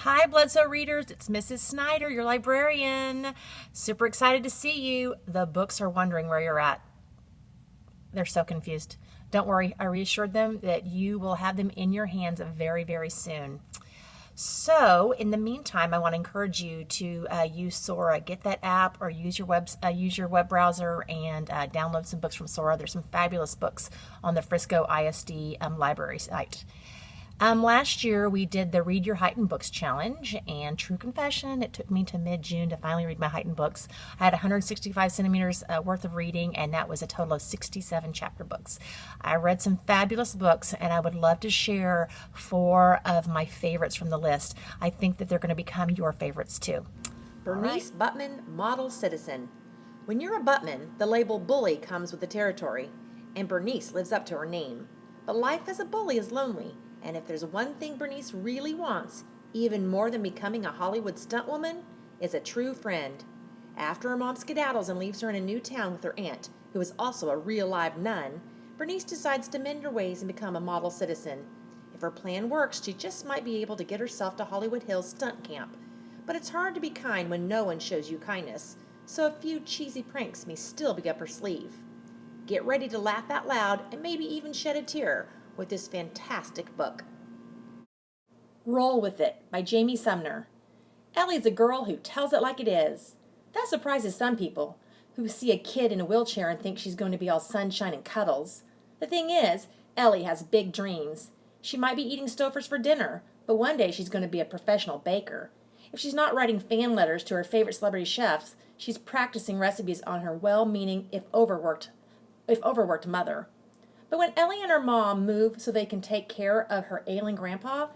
Hi, Bledsoe readers. It's Mrs. Snyder, your librarian. Super excited to see you. The books are wondering where you're at. They're so confused. Don't worry, I reassured them that you will have them in your hands very, very soon. So, in the meantime, I want to encourage you to use Sora. Get that app or use your web browser and download some books from Sora. There's some fabulous books on the Frisco ISD library site. Last year we did the Read Your Heightened Books Challenge, and true confession, it took me to mid-June to finally read my Heightened books. I had 165 centimeters worth of reading, and that was a total of 67 chapter books. I read some fabulous books, and I would love to share 4 of my favorites from the list. I think that they're going to become your favorites too. Bernice Buttman, Model Citizen. When you're a Buttman, the label bully comes with the territory, and Bernice lives up to her name. But life as a bully is lonely, and if there's one thing Bernice really wants, even more than becoming a Hollywood stuntwoman, is a true friend. After her mom skedaddles and leaves her in a new town with her aunt, who is also a real live nun, Bernice decides to mend her ways and become a model citizen. If her plan works, she just might be able to get herself to Hollywood Hills stunt camp. But it's hard to be kind when no one shows you kindness, so a few cheesy pranks may still be up her sleeve. Get ready to laugh out loud and maybe even shed a tear with this fantastic book. Roll With It by Jamie Sumner. Ellie's a girl who tells it like it is. That surprises some people who see a kid in a wheelchair and think she's going to be all sunshine and cuddles. The thing is, Ellie has big dreams. She might be eating Stouffer's for dinner, but one day she's going to be a professional baker. If she's not writing fan letters to her favorite celebrity chefs, she's practicing recipes on her well-meaning, if overworked mother. But when Ellie and her mom move so they can take care of her ailing grandpa,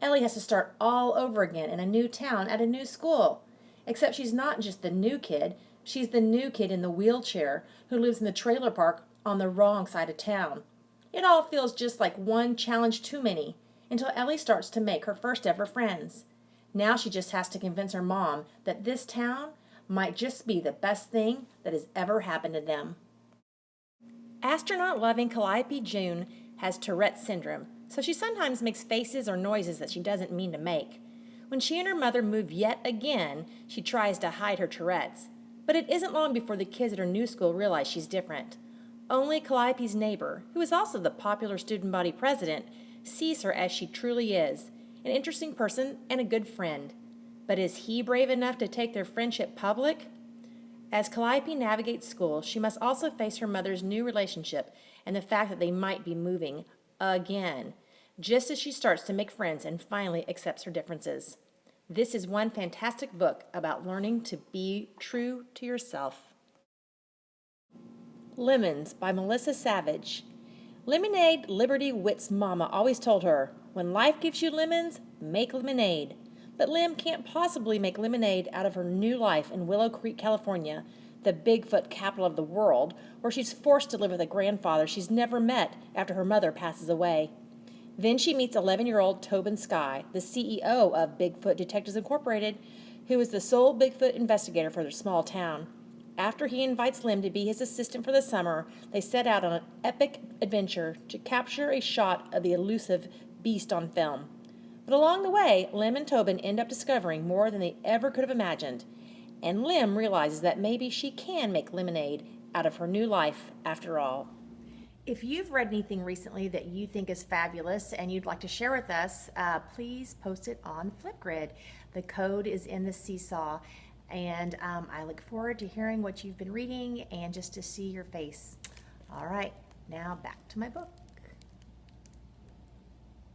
Ellie has to start all over again in a new town at a new school. Except she's not just the new kid, she's the new kid in the wheelchair who lives in the trailer park on the wrong side of town. It all feels just like one challenge too many until Ellie starts to make her first ever friends. Now she just has to convince her mom that this town might just be the best thing that has ever happened to them. Astronaut-loving Calliope June has Tourette's syndrome, so she sometimes makes faces or noises that she doesn't mean to make. When she and her mother move yet again, she tries to hide her Tourette's. But it isn't long before the kids at her new school realize she's different. Only Calliope's neighbor, who is also the popular student body president, sees her as she truly is, an interesting person and a good friend. But is he brave enough to take their friendship public? As Calliope navigates school, she must also face her mother's new relationship and the fact that they might be moving again, just as she starts to make friends and finally accepts her differences. This is one fantastic book about learning to be true to yourself. Lemons by Melissa Savage. Lemonade Liberty Wit's mama always told her, when life gives you lemons, make lemonade. But Lim can't possibly make lemonade out of her new life in Willow Creek, California, the Bigfoot capital of the world, where she's forced to live with a grandfather she's never met after her mother passes away. Then she meets 11-year-old Tobin Skye, the CEO of Bigfoot Detectives Incorporated, who is the sole Bigfoot investigator for their small town. After he invites Lim to be his assistant for the summer, they set out on an epic adventure to capture a shot of the elusive beast on film. But along the way, Lim and Tobin end up discovering more than they ever could have imagined. And Lim realizes that maybe she can make lemonade out of her new life after all. If you've read anything recently that you think is fabulous and you'd like to share with us, please post it on Flipgrid. The code is in the seesaw. And I look forward to hearing what you've been reading and just to see your face. All right, now back to my book.